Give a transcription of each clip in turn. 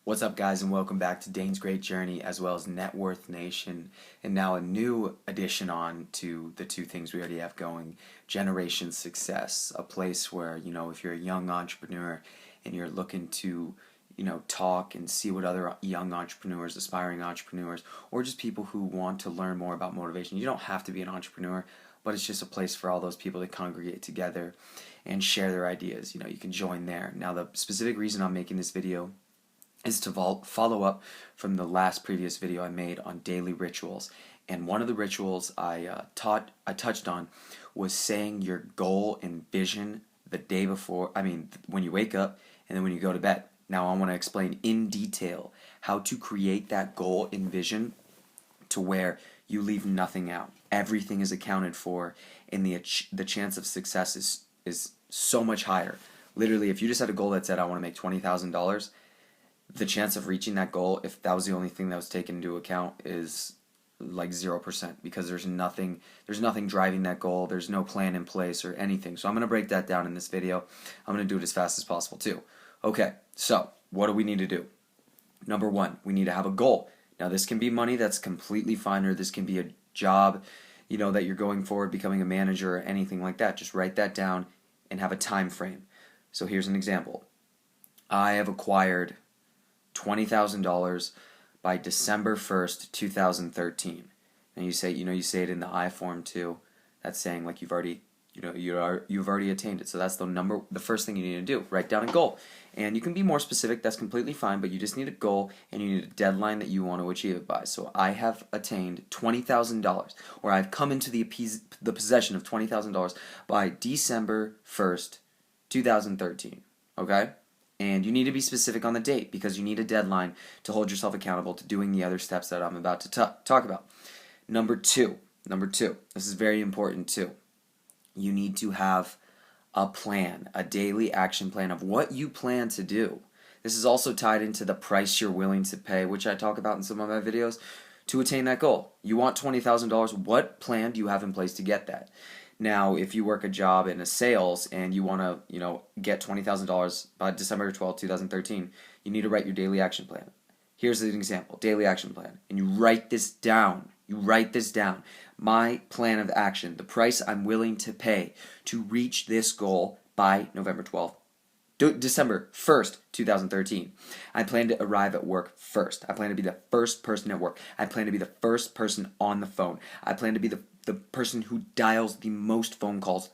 What's up, guys, and welcome back to Dayne's Great Journey, as well as Net Worth Nation, and now a new addition on to the two things we already have going, Generation Success, a place where, if you're a young entrepreneur and you're looking to, talk and see what other young entrepreneurs, aspiring entrepreneurs, or just people who want to learn more about motivation. You don't have to be an entrepreneur, but it's just a place for all those people to congregate together and share their ideas. You can join there. Now, the specific reason I'm making this video is to follow up from the last previous video I made on daily rituals. And one of the rituals I touched on was saying your goal and vision the day before, when you wake up and then when you go to bed. Now I want to explain in detail how to create that goal and vision to where you leave nothing out. Everything is accounted for, and the chance of success is so much higher. Literally, if you just had a goal that said, I want to make $20,000, the chance of reaching that goal, if that was the only thing that was taken into account, is like 0%, because there's nothing driving that goal. There's no plan in place or anything. So I'm going to break that down in this video. I'm going to do it as fast as possible too. Okay, so what do we need to do? Number one, we need to have a goal. Now, this can be money, that's completely fine, or this can be a job, that you're going for, becoming a manager or anything like that. Just write that down and have a time frame. So here's an example. I have acquired $20,000 by December 1st, 2013. And you say it in the I form too. That's saying like you've already attained it. So that's the first thing you need to do. Write down a goal. And you can be more specific, that's completely fine, but you just need a goal and you need a deadline that you want to achieve it by. So I have attained $20,000, or I've come into the possession of $20,000 by December 1st, 2013. Okay? And you need to be specific on the date, because you need a deadline to hold yourself accountable to doing the other steps that I'm about to talk about. Number two, this is very important too. You need to have a plan, a daily action plan of what you plan to do. This is also tied into the price you're willing to pay, which I talk about in some of my videos, to attain that goal. You want $20,000, what plan do you have in place to get that? Now, if you work a job in a sales and you want to, get $20,000 by December 12, 2013, you need to write your daily action plan. Here's an example, daily action plan. And you write this down. My plan of action, the price I'm willing to pay to reach this goal by December 1st, 2013. I plan to arrive at work first. I plan to be the first person at work. I plan to be the first person on the phone. I plan to be the person who dials the most phone calls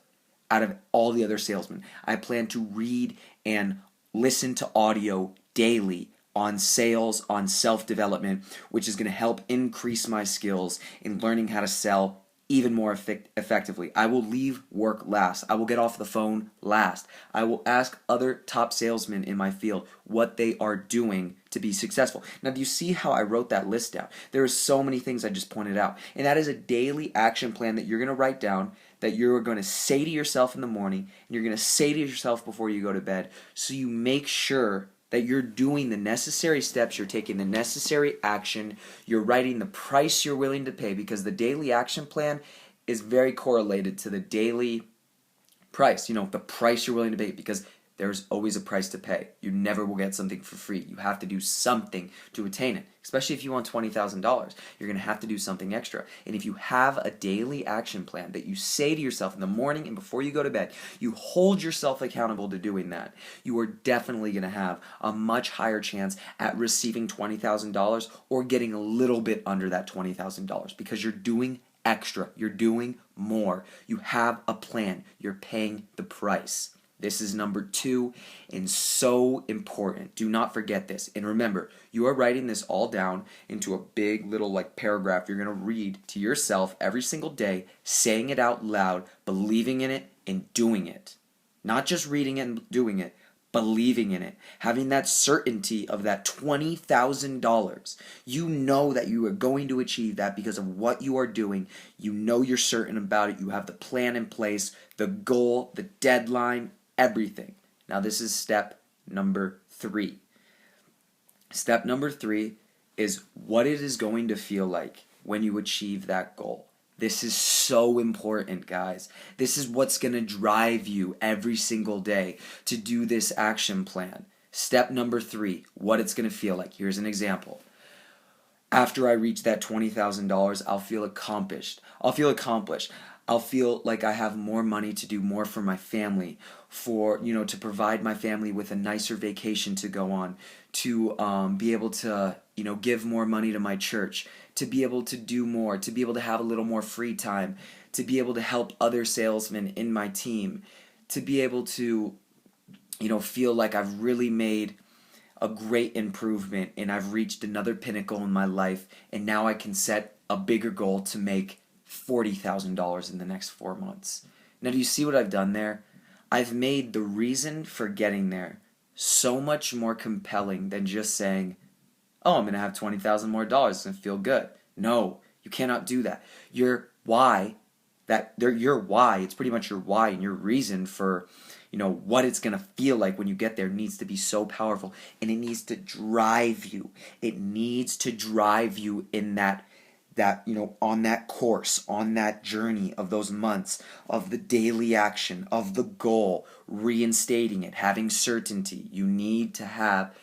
out of all the other salesmen. I plan to read and listen to audio daily on sales, on self-development, which is going to help increase my skills in learning how to sell even more effectively. I will leave work last. I will get off the phone last. I will ask other top salesmen in my field what they are doing to be successful. Now, do you see how I wrote that list down? There are so many things I just pointed out. And that is a daily action plan that you're going to write down, that you're going to say to yourself in the morning, and you're going to say to yourself before you go to bed, so you make sure that you're doing the necessary steps, you're taking the necessary action, you're writing the price you're willing to pay, because the daily action plan is very correlated to the daily price, the price you're willing to pay, because there's always a price to pay. You never will get something for free. You have to do something to attain it, especially if you want $20,000. You're going to have to do something extra. And if you have a daily action plan that you say to yourself in the morning and before you go to bed, you hold yourself accountable to doing that, you are definitely going to have a much higher chance at receiving $20,000 or getting a little bit under that $20,000, because you're doing extra. You're doing more. You have a plan. You're paying the price. This is number two, and so important. Do not forget this. And remember, you are writing this all down into a big little paragraph you're going to read to yourself every single day, saying it out loud, believing in it, and doing it. Not just reading it and doing it, believing in it. Having that certainty of that $20,000. You know that you are going to achieve that because of what you are doing. You know you're certain about it. You have the plan in place, the goal, the deadline, everything. Now, this is step number 3. Step number 3 is what it is going to feel like when you achieve that goal. This is so important, guys. This is what's going to drive you every single day to do this action plan. Step number 3, what it's going to feel like. Here's an example. After I reach that $20,000, I'll feel accomplished. I'll feel like I have more money to do more for my family, to provide my family with a nicer vacation to go on, to be able to, give more money to my church, to be able to do more, to be able to have a little more free time, to be able to help other salesmen in my team, to be able to, feel like I've really made a great improvement and I've reached another pinnacle in my life, and now I can set a bigger goal to make $40,000 in the next 4 months. Now, do you see what I've done there? I've made the reason for getting there so much more compelling than just saying, oh, I'm going to have $20,000 more dollars and feel good. No, you cannot do that. Your why, it's pretty much your why and your reason for, what it's going to feel like when you get there needs to be so powerful, and it needs to drive you. It needs to drive you in that on that course, on that journey of those months, of the daily action, of the goal, reinstating it, having certainty. You need to have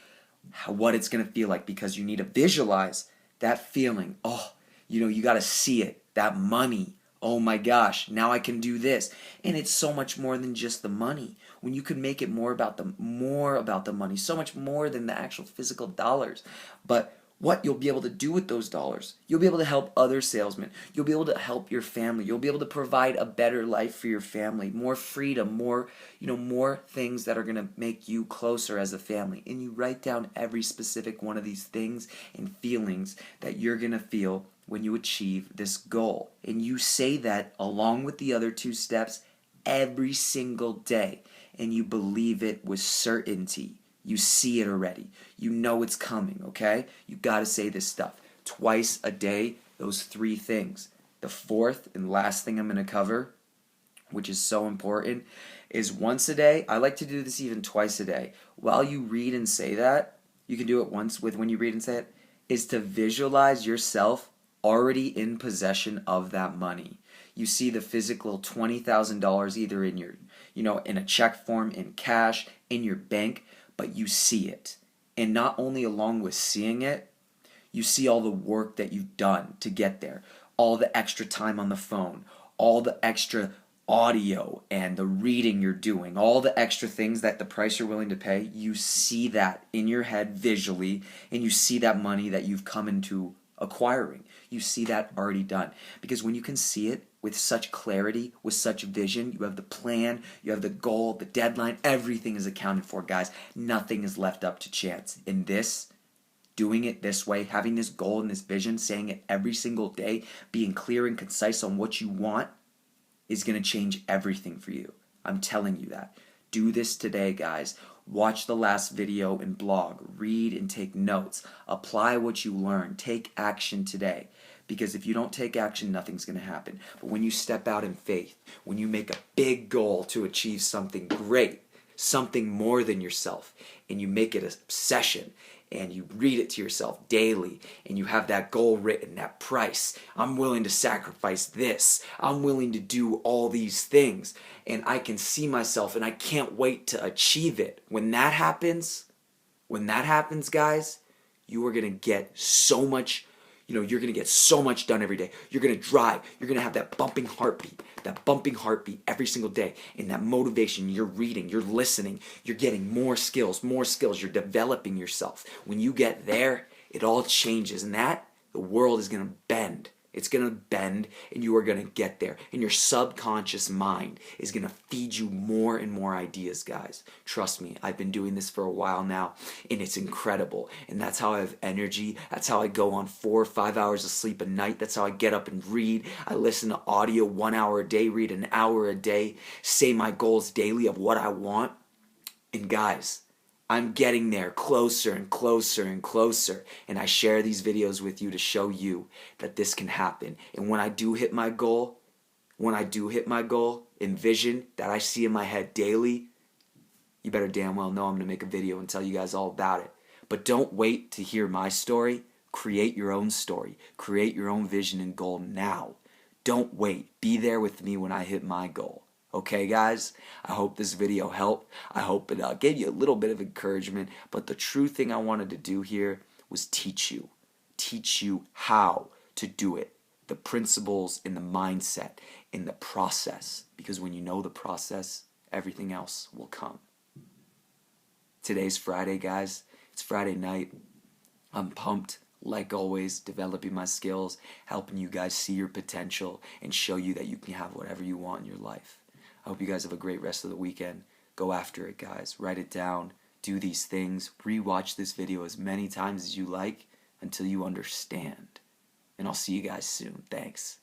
what it's going to feel like, because you need to visualize that feeling. Oh, you got to see it, that money. Oh my gosh, now I can do this. And it's so much more than just the money. When you can make it more about the money, so much more than the actual physical dollars. But what you'll be able to do with those dollars, you'll be able to help other salesmen. You'll be able to help your family. You'll be able to provide a better life for your family, more freedom, more things that are going to make you closer as a family. And you write down every specific one of these things and feelings that you're going to feel when you achieve this goal. And you say that along with the other 2 steps every single day. And you believe it with certainty. You see it already. You know it's coming, okay? You got to say this stuff twice a day, those 3 things. The 4th and last thing I'm going to cover, which is so important, is once a day. I like to do this even twice a day. While you read and say that, you can do it once when you read and say it, is to visualize yourself already in possession of that money. You see the physical $20,000 either in your, in a check form, in cash, in your bank, but you see it. And not only along with seeing it, you see all the work that you've done to get there, all the extra time on the phone, all the extra audio and the reading you're doing, all the extra things that the price you're willing to pay, you see that in your head visually, and you see that money that you've come into acquiring. You see that already done. Because when you can see it with such clarity, with such vision, you have the plan, you have the goal, the deadline, everything is accounted for, guys. Nothing is left up to chance. In this, doing it this way, having this goal and this vision, saying it every single day, being clear and concise on what you want, is going to change everything for you. I'm telling you that. Do this today, guys. Watch the last video and blog. Read and take notes. Apply what you learn. Take action today. Because if you don't take action, nothing's going to happen. But when you step out in faith, when you make a big goal to achieve something great, something more than yourself, and you make it a obsession, and you read it to yourself daily, and you have that goal written, that price. I'm willing to sacrifice this. I'm willing to do all these things. And I can see myself, and I can't wait to achieve it. When that happens, guys, you are going to get so much, you're going to get so much done every day. You're going to drive. You're going to have that bumping heartbeat every single day. And that motivation, you're reading, you're listening, you're getting more skills, you're developing yourself. When you get there, it all changes. And the world is going to bend. It's going to bend, and you are going to get there. And your subconscious mind is going to feed you more and more ideas, guys. Trust me, I've been doing this for a while now, and it's incredible. And that's how I have energy. That's how I go on 4 or 5 hours of sleep a night. That's how I get up and read. I listen to audio 1 hour a day, read an hour a day, say my goals daily of what I want. And guys, I'm getting there closer and closer and closer. And I share these videos with you to show you that this can happen. And when I do hit my goal, in vision that I see in my head daily, you better damn well know I'm going to make a video and tell you guys all about it. But don't wait to hear my story. Create your own story. Create your own vision and goal now. Don't wait. Be there with me when I hit my goal. Okay, guys? I hope this video helped. I hope it gave you a little bit of encouragement. But the true thing I wanted to do here was teach you. Teach you how to do it. The principles in the mindset, in the process. Because when you know the process, everything else will come. Today's Friday, guys. It's Friday night. I'm pumped, like always, developing my skills, helping you guys see your potential, and show you that you can have whatever you want in your life. I hope you guys have a great rest of the weekend. Go after it, guys. Write it down. Do these things. Rewatch this video as many times as you like until you understand. And I'll see you guys soon. Thanks.